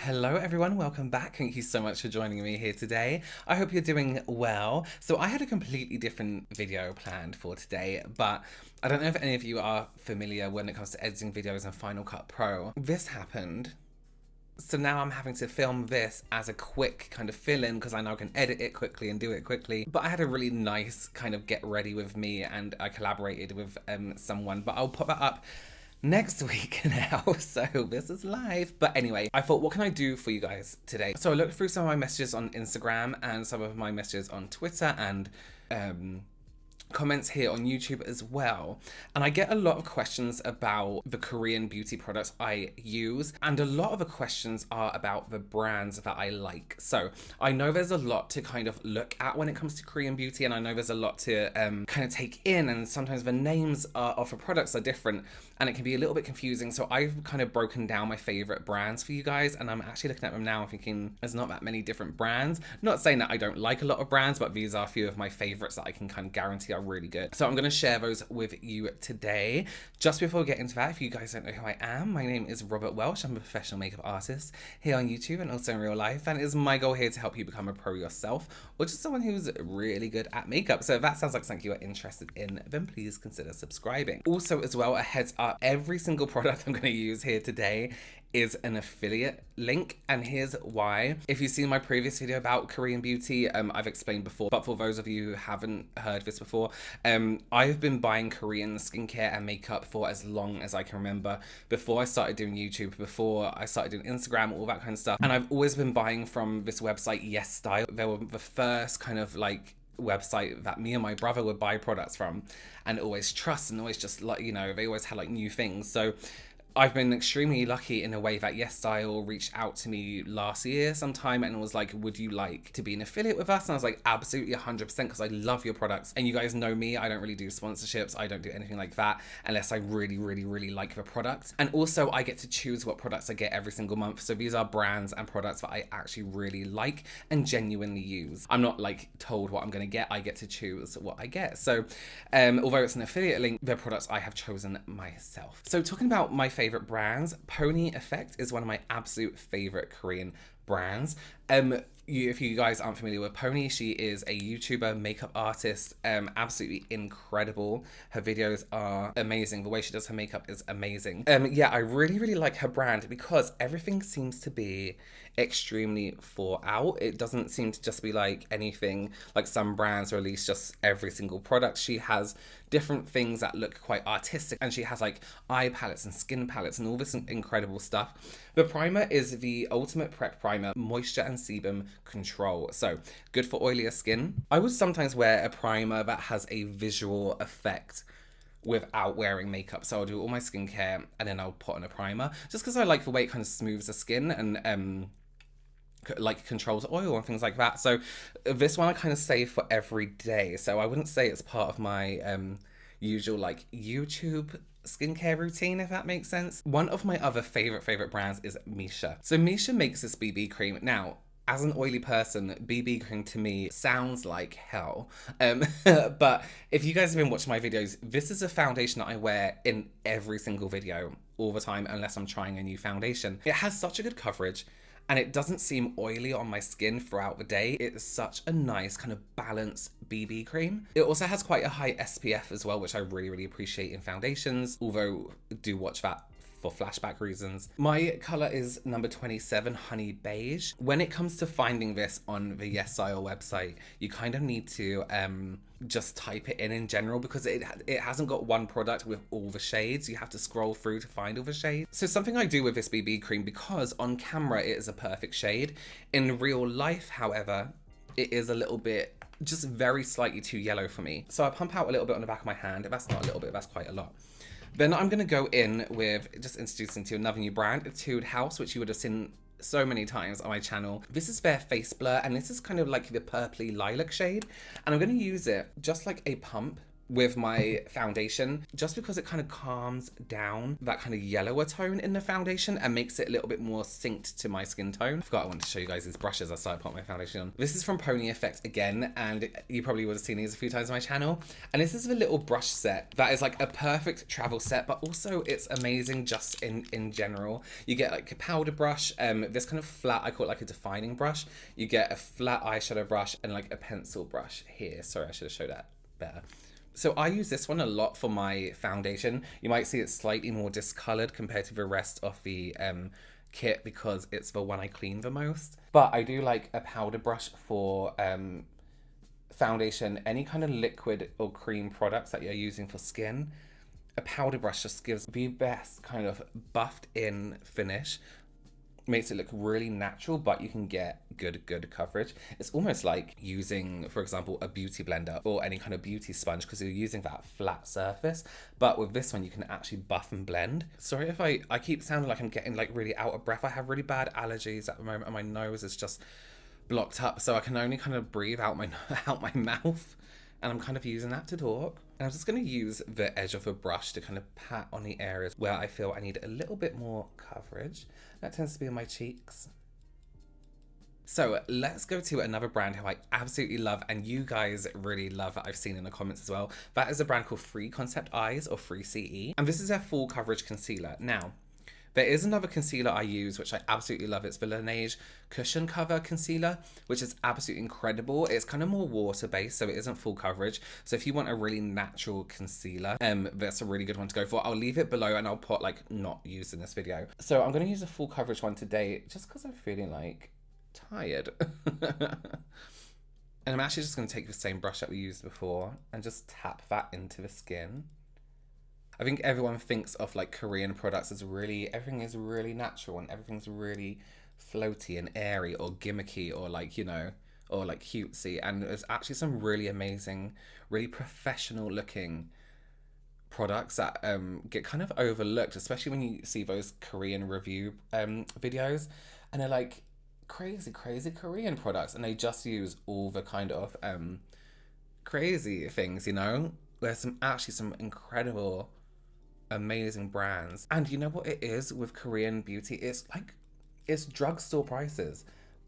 Hello everyone, welcome back. Thank you so much for joining me here today. I hope you're doing well. So I had a completely different video planned for today, but I don't know if any of you are familiar when it comes to editing videos in Final Cut Pro. This happened. So now I'm having to film this as a quick kind of fill-in because I now can edit it quickly and do it quickly. But I had a really nice kind of get ready with me and I collaborated with someone, but I'll put that up next week now, so this is live. But anyway, I thought, what can I do for you guys today? So I looked through some of my messages on Instagram and some of my messages on Twitter and comments here on YouTube as well, and I get a lot of questions about the Korean beauty products I use, and a lot of the questions are about the brands that I like. So I know there's a lot to kind of look at when it comes to Korean beauty, and I know there's a lot to kind of take in, and sometimes the names of the products are different and it can be a little bit confusing. So I've kind of broken down my favorite brands for you guys, and I'm actually looking at them now and thinking there's not that many different brands. Not saying that I don't like a lot of brands, but these are a few of my favorites that I can kind of guarantee are really good. So I'm going to share those with you today. Just before we get into that, if you guys don't know who I am, my name is Robert Welsh. I'm a professional makeup artist here on YouTube and also in real life, and it is my goal here to help you become a pro yourself, or just someone who's really good at makeup. So if that sounds like something you are interested in, then please consider subscribing. Also as well, a heads up, every single product I'm going to use here today is an affiliate link, and here's why. If you've seen my previous video about Korean beauty, I've explained before, but for those of you who haven't heard this before, I've been buying Korean skincare and makeup for as long as I can remember. Before I started doing YouTube, before I started doing Instagram, all that kind of stuff, and I've always been buying from this website YesStyle. They were the first kind of like website that me and my brother would buy products from and always trust, and always just like, you know, they always had like new things. So I've been extremely lucky in a way that YesStyle reached out to me last year sometime and was like, would you like to be an affiliate with us? And I was like, absolutely 100%, because I love your products. And you guys know me, I don't really do sponsorships. I don't do anything like that unless I really, really, really like the product. And also I get to choose what products I get every single month. So these are brands and products that I actually really like and genuinely use. I'm not like told what I'm going to get. I get to choose what I get. So although it's an affiliate link, the products I have chosen myself. So talking about my favorite brands, Pony Effect is one of my absolute favorite Korean brands. If you guys aren't familiar with Pony, she is a YouTuber, makeup artist, absolutely incredible. Her videos are amazing. The way she does her makeup is amazing. Yeah, I really, really like her brand because everything seems to be extremely thought out. It doesn't seem to just be like anything like some brands release just every single product. She has different things that look quite artistic, and she has like eye palettes and skin palettes and all this incredible stuff. The primer is the Ultimate Prep Primer Moisture and Sebum Control. So good for oilier skin. I would sometimes wear a primer that has a visual effect without wearing makeup. So I'll do all my skincare and then I'll put on a primer just because I like the way it kind of smooths the skin and like controls oil and things like that. So this one I kind of save for every day. So I wouldn't say it's part of my usual like YouTube skincare routine, if that makes sense. One of my other favorite brands is Misha. So Misha makes this BB cream. Now, as an oily person, BB cream to me sounds like hell. But if you guys have been watching my videos, this is a foundation that I wear in every single video all the time unless I'm trying a new foundation. It has such a good coverage and it doesn't seem oily on my skin throughout the day. It's such a nice kind of balanced BB cream. It also has quite a high SPF as well, which I really, really appreciate in foundations, although do watch that for flashback reasons. My color is number 27, Honey Beige. When it comes to finding this on the YesStyle website, you kind of need to just type it in general because it hasn't got one product with all the shades. You have to scroll through to find all the shades. So something I do with this BB cream, because on camera it is a perfect shade, in real life, however, it is a little bit just very slightly too yellow for me. So I pump out a little bit on the back of my hand. That's not a little bit, that's quite a lot. Then I'm going to go in with just introducing to you another new brand, Etude House, which you would have seen so many times on my channel. This is their face blur, and this is kind of like the purpley lilac shade, and I'm going to use it just like a pump with my foundation, just because it kind of calms down that kind of yellower tone in the foundation and makes it a little bit more synced to my skin tone. I forgot I wanted to show you guys these brushes I started putting my foundation on. This is from Pony Effect again, and you probably would have seen these a few times on my channel. And this is a little brush set that is like a perfect travel set, but also it's amazing just in general. You get like a powder brush, this kind of flat, I call it like a defining brush. You get a flat eyeshadow brush and like a pencil brush here. Sorry, I should have showed that better. So I use this one a lot for my foundation. You might see it's slightly more discolored compared to the rest of the kit because it's the one I clean the most. But I do like a powder brush for foundation, any kind of liquid or cream products that you're using for skin. A powder brush just gives the best kind of buffed in finish. Makes it look really natural, but you can get good coverage. It's almost like using, for example, a beauty blender or any kind of beauty sponge because you're using that flat surface. But with this one, you can actually buff and blend. Sorry if I keep sounding like I'm getting like really out of breath. I have really bad allergies at the moment and my nose is just blocked up, so I can only kind of breathe out my mouth, and I'm kind of using that to talk. And I'm just going to use the edge of a brush to kind of pat on the areas where I feel I need a little bit more coverage. That tends to be on my cheeks. So let's go to another brand who I absolutely love and you guys really love that I've seen in the comments as well. That is a brand called Free Concept Eyes, or Free CE. And this is their full coverage concealer. Now, there is another concealer I use, which I absolutely love. It's the Laneige Cushion Cover Concealer, which is absolutely incredible. It's kind of more water-based, so it isn't full coverage. So if you want a really natural concealer, that's a really good one to go for. I'll leave it below and I'll put like not used in this video. So I'm going to use a full coverage one today, just because I'm feeling like tired. And I'm actually just going to take the same brush that we used before and just tap that into the skin. I think everyone thinks of like Korean products as really, everything is really natural and everything's really floaty and airy or gimmicky or like, you know, or like cutesy. And there's actually some really amazing, really professional looking products that get kind of overlooked, especially when you see those Korean review videos and they're like crazy Korean products and they just use all the kind of crazy things, you know. There's actually some incredible amazing brands. And you know what it is with Korean beauty? It's like, it's drugstore prices,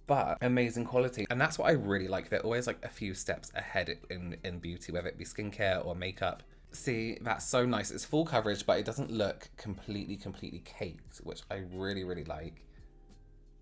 but amazing quality. And that's what I really like. They're always like a few steps ahead in beauty, whether it be skincare or makeup. See, that's so nice. It's full coverage, but it doesn't look completely caked, which I really like.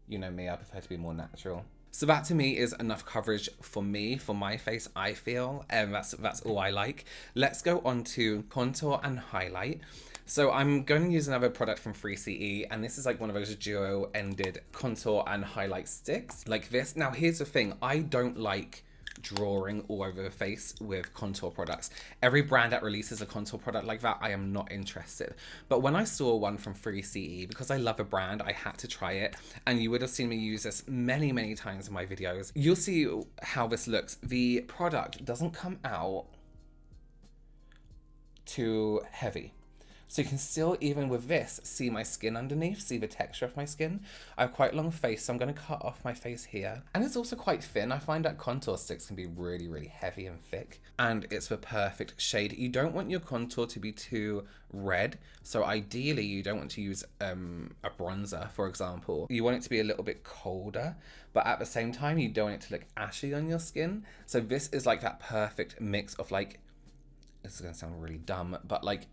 You know me, I prefer to be more natural. So that to me is enough coverage for me, for my face, I feel. And that's all I like. Let's go on to contour and highlight. So I'm going to use another product from Free CE, and this is like one of those duo-ended contour and highlight sticks like this. Now here's the thing, I don't like drawing all over the face with contour products. Every brand that releases a contour product like that, I am not interested. But when I saw one from Free CE, because I love a brand, I had to try it. And you would have seen me use this many times in my videos. You'll see how this looks. The product doesn't come out too heavy. So you can still, even with this, see my skin underneath, see the texture of my skin. I have quite a long face, so I'm going to cut off my face here. And it's also quite thin. I find that contour sticks can be really heavy and thick. And it's the perfect shade. You don't want your contour to be too red. So ideally, you don't want to use a bronzer, for example. You want it to be a little bit colder, but at the same time, you don't want it to look ashy on your skin. So this is like that perfect mix of like, this is going to sound really dumb, but like,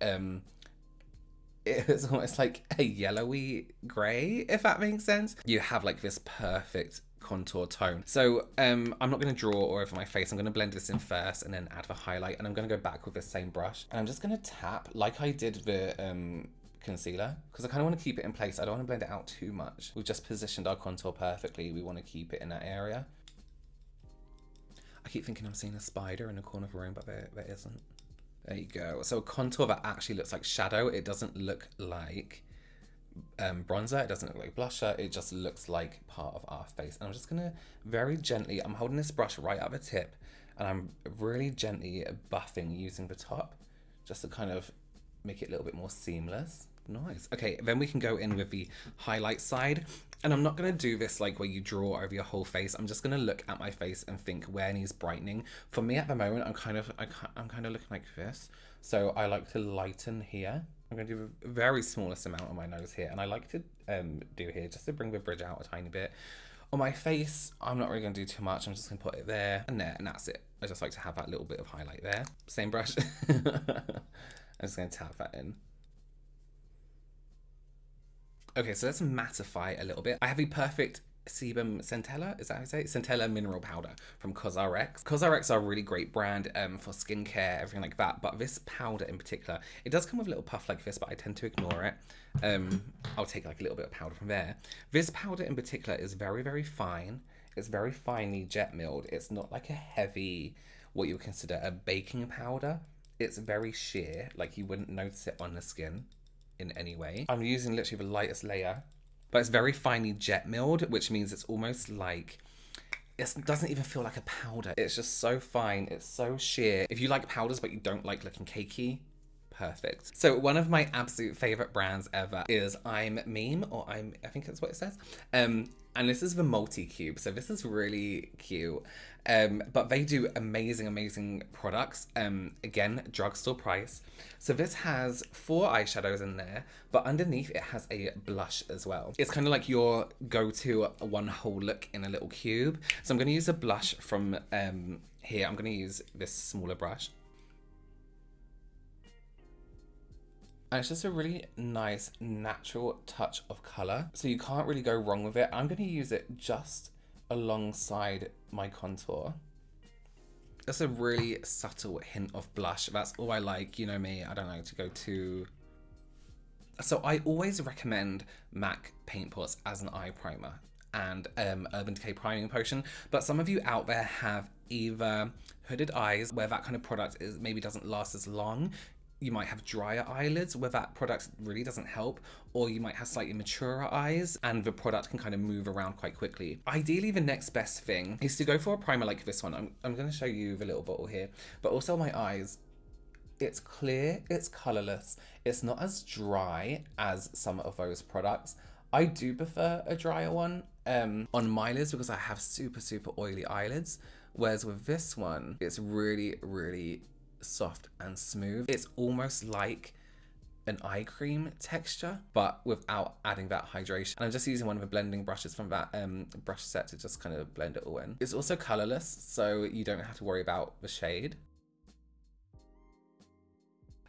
it's almost like a yellowy grey, if that makes sense. You have like this perfect contour tone. So I'm not going to draw all over my face. I'm going to blend this in first and then add the highlight. And I'm going to go back with the same brush. And I'm just going to tap like I did the concealer, because I kind of want to keep it in place. I don't want to blend it out too much. We've just positioned our contour perfectly. We want to keep it in that area. I keep thinking I'm seeing a spider in the corner of the room, but there isn't. There you go. So a contour that actually looks like shadow. It doesn't look like bronzer. It doesn't look like blusher. It just looks like part of our face. And I'm just going to very gently, I'm holding this brush right at the tip and I'm really gently buffing using the top just to kind of make it a little bit more seamless. Nice. Okay, then we can go in with the highlight side. And I'm not going to do this like where you draw over your whole face. I'm just going to look at my face and think where needs brightening. For me at the moment, I'm kind of looking like this. So I like to lighten here. I'm going to do the very smallest amount on my nose here. And I like to do here just to bring the bridge out a tiny bit. On my face, I'm not really going to do too much. I'm just going to put it there, and that's it. I just like to have that little bit of highlight there. Same brush. I'm just going to tap that in. Okay, so let's mattify a little bit. I have the perfect sebum centella, is that how you say it? Centella mineral powder from CosRx. CosRx are a really great brand for skincare, everything like that. But this powder in particular, it does come with a little puff like this, but I tend to ignore it. I'll take like a little bit of powder from there. This powder in particular is very, very fine. It's very finely jet milled. It's not like a heavy, what you would consider a baking powder. It's very sheer, like you wouldn't notice it on the skin in any way. I'm using literally the lightest layer, but it's very finely jet milled, which means it's almost like, it doesn't even feel like a powder. It's just so fine, it's so sheer. If you like powders but you don't like looking cakey, perfect. So one of my absolute favorite brands ever is I'm Meme, or I think that's what it says. And this is the multi-cube, so this is really cute. But they do amazing products. Again, drugstore price. So this has 4 eyeshadows in there, but underneath it has a blush as well. It's kind of like your go-to one whole look in a little cube. So I'm going to use a blush from here. I'm going to use this smaller brush. And it's just a really nice natural touch of colour. So you can't really go wrong with it. I'm going to use it just alongside my contour. It's a really subtle hint of blush. That's all I like. You know me, I don't like to go too... So I always recommend MAC paint pots as an eye primer and Urban Decay priming potion. But some of you out there have either hooded eyes where that kind of product maybe doesn't last as long. You might have drier eyelids where that product really doesn't help, or you might have slightly maturer eyes and the product can kind of move around quite quickly. Ideally, the next best thing is to go for a primer like this one. I'm going to show you the little bottle here, but also my eyes. It's clear, it's colorless. It's not as dry as some of those products. I do prefer a drier one on my lids because I have super oily eyelids. Whereas with this one, it's really soft and smooth. It's almost like an eye cream texture, but without adding that hydration. And I'm just using one of the blending brushes from that brush set to just kind of blend it all in. It's also colorless, so you don't have to worry about the shade.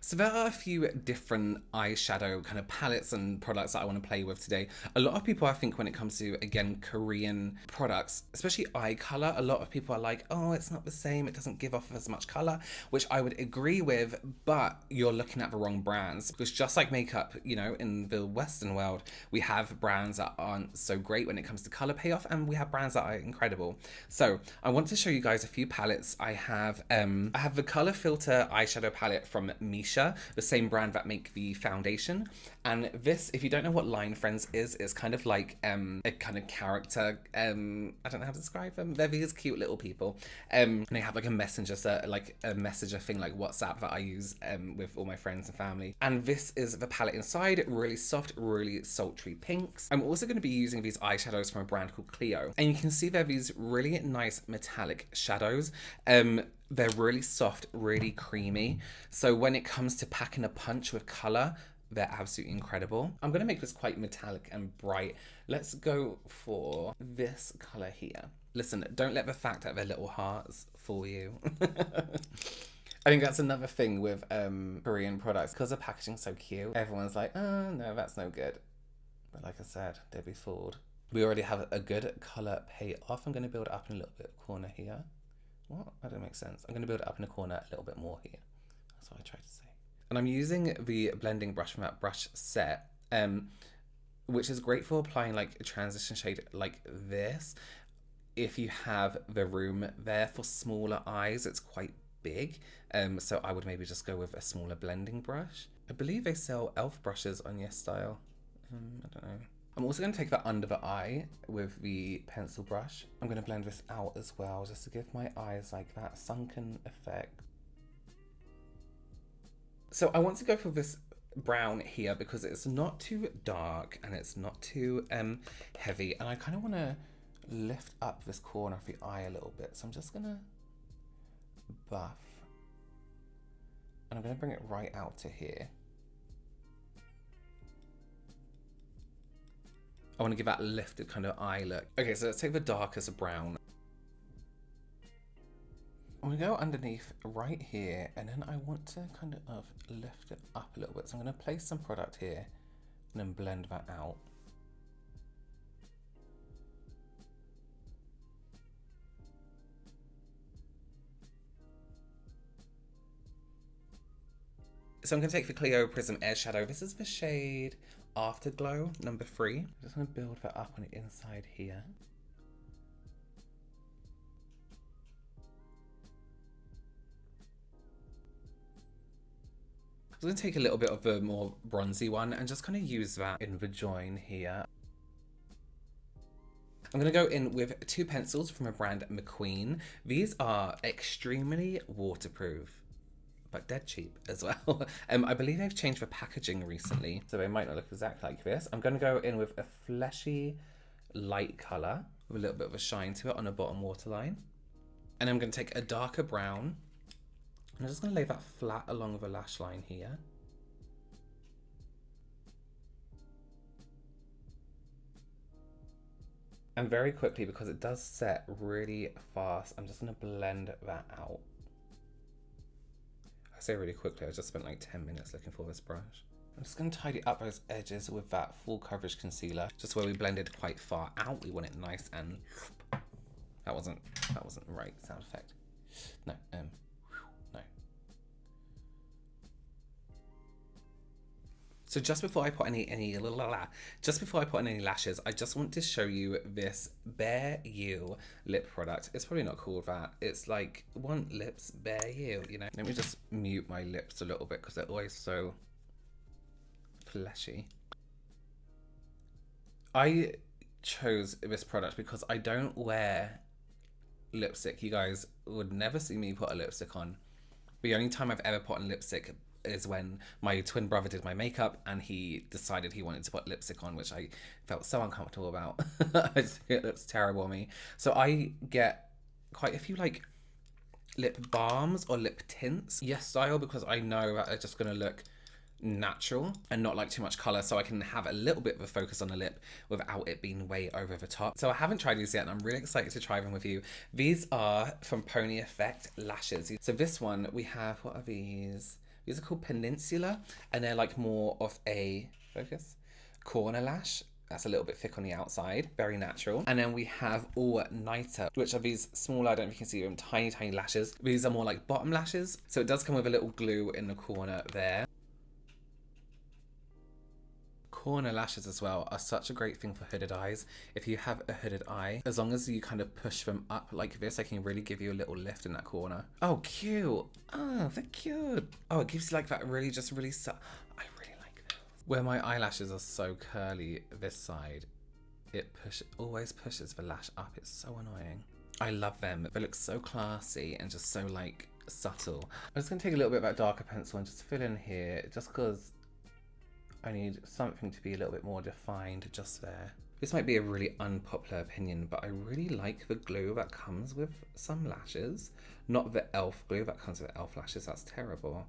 So there are a few different eyeshadow kind of palettes and products that I want to play with today. A lot of people, I think, when it comes to, again, Korean products, especially eye color, a lot of people are like, oh, it's not the same, it doesn't give off as much color, which I would agree with, but you're looking at the wrong brands. Because just like makeup, you know, in the Western world, we have brands that aren't so great when it comes to color payoff, and we have brands that are incredible. So I want to show you guys a few palettes. I have the Color Filter eyeshadow palette from Misha, the same brand that make the foundation. And this, if you don't know what Line Friends is, it's kind of like a kind of character, I don't know how to describe them. They're these cute little people. And they have like a messenger thing like WhatsApp that I use with all my friends and family. And this is the palette inside, really soft, really sultry pinks. I'm also going to be using these eyeshadows from a brand called Clio. And you can see they're these really nice metallic shadows. They're really soft, really creamy. So when it comes to packing a punch with color, they're absolutely incredible. I'm going to make this quite metallic and bright. Let's go for this color here. Listen, don't let the fact that they're little hearts fool you. I think that's another thing with Korean products. Because the packaging's so cute, everyone's like, oh, no, that's no good. But like I said, they'll be fooled. We already have a good color payoff. I'm going to build it up in a little bit of corner here. What? That doesn't make sense. I'm going to build it up in a corner a little bit more here. That's what I tried to say. And I'm using the blending brush from that brush set, which is great for applying like a transition shade like this. If you have the room there for smaller eyes, it's quite big. So I would maybe just go with a smaller blending brush. I believe they sell e.l.f. brushes on YesStyle. I don't know. I'm also going to take that under the eye with the pencil brush. I'm going to blend this out as well, just to give my eyes like that sunken effect. So I want to go for this brown here because it's not too dark and it's not too heavy, and I kind of want to lift up this corner of the eye a little bit, so I'm just gonna buff and I'm gonna bring it right out to here. I want to give that lifted kind of eye look. Okay, so let's take the darkest brown. I'm going to go underneath right here, and then I want to kind of lift it up a little bit. So I'm going to place some product here and then blend that out. So I'm going to take the Clio Prism Air Shadow. This is the shade Afterglow, number 3. I'm just going to build that up on the inside here. I'm going to take a little bit of the more bronzy one and just kind of use that in the join here. I'm going to go in with 2 pencils from a brand McQueen. These are extremely waterproof, but dead cheap as well. I believe they've changed the packaging recently, so they might not look exactly like this. I'm going to go in with a fleshy light colour with a little bit of a shine to it on the bottom waterline. And I'm going to take a darker brown. I'm just going to lay that flat along the lash line here. And very quickly, because it does set really fast, I'm just going to blend that out. I say really quickly, I just spent like 10 minutes looking for this brush. I'm just going to tidy up those edges with that full coverage concealer, just where we blended quite far out. We want it nice and... That wasn't the right sound effect. No, no. So just before I put any lashes, I just want to show you this Bare You lip product. It's probably not called that. It's like Want Lips Bare You, you know. Let me just mute my lips a little bit because they're always so fleshy. I chose this product because I don't wear lipstick. You guys would never see me put a lipstick on. The only time I've ever put on lipstick is when my twin brother did my makeup and he decided he wanted to put lipstick on, which I felt so uncomfortable about. It looks terrible on me. So I get quite a few like lip balms or lip tints, YesStyle, because I know that they're just going to look natural and not like too much color, so I can have a little bit of a focus on the lip without it being way over the top. So I haven't tried these yet and I'm really excited to try them with you. These are from Pony Effect lashes. So this one we have, what are these? These are called Peninsula, and they're like more of a corner lash. That's a little bit thick on the outside, very natural. And then we have All Nighter, which are these smaller, I don't know if you can see them, tiny, tiny lashes. These are more like bottom lashes. So it does come with a little glue in the corner there. Corner lashes as well are such a great thing for hooded eyes. If you have a hooded eye, as long as you kind of push them up like this, they can really give you a little lift in that corner. Oh, cute. Oh, they're cute. Oh, it gives you like that really, I really like those. Where my eyelashes are so curly this side, it always pushes the lash up. It's so annoying. I love them. They look so classy and just so like subtle. I'm just gonna take a little bit of that darker pencil and just fill in here, just because I need something to be a little bit more defined just there. This might be a really unpopular opinion, but I really like the glue that comes with some lashes. Not the e.l.f. glue that comes with e.l.f. lashes, that's terrible.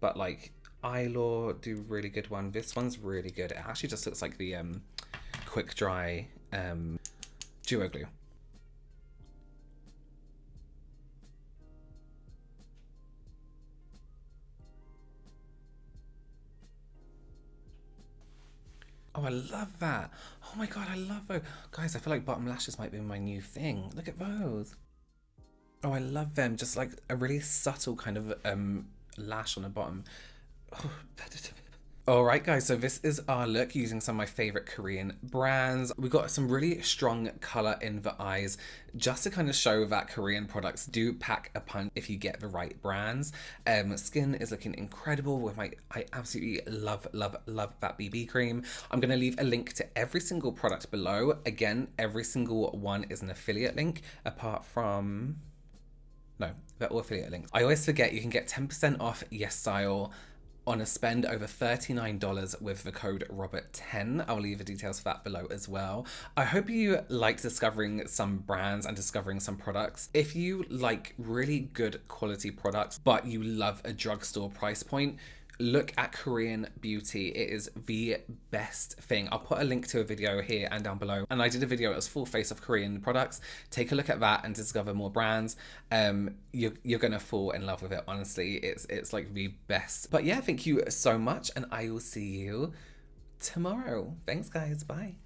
But like Eyelaw do really good one. This one's really good. It actually just looks like the Quick Dry Duo glue. Oh, I love that. Oh my god, I love those. Guys, I feel like bottom lashes might be my new thing. Look at those. Oh, I love them. Just like a really subtle kind of lash on the bottom. Oh. Alright guys, so this is our look using some of my favourite Korean brands. We've got some really strong colour in the eyes just to kind of show that Korean products do pack a punch if you get the right brands. Skin is looking incredible with I absolutely love that BB cream. I'm going to leave a link to every single product below. Again, every single one is an affiliate link apart from... No, they're all affiliate links. I always forget you can get 10% off YesStyle on a spend over $39 with the code Robert10. I'll leave the details for that below as well. I hope you liked discovering some brands and discovering some products. If you like really good quality products, but you love a drugstore price point, look at Korean beauty. It is the best thing. I'll put a link to a video here and down below. And I did a video, it was full face of Korean products. Take a look at that and discover more brands. You're gonna fall in love with it, honestly. It's like the best. But yeah, thank you so much, and I will see you tomorrow. Thanks guys, bye.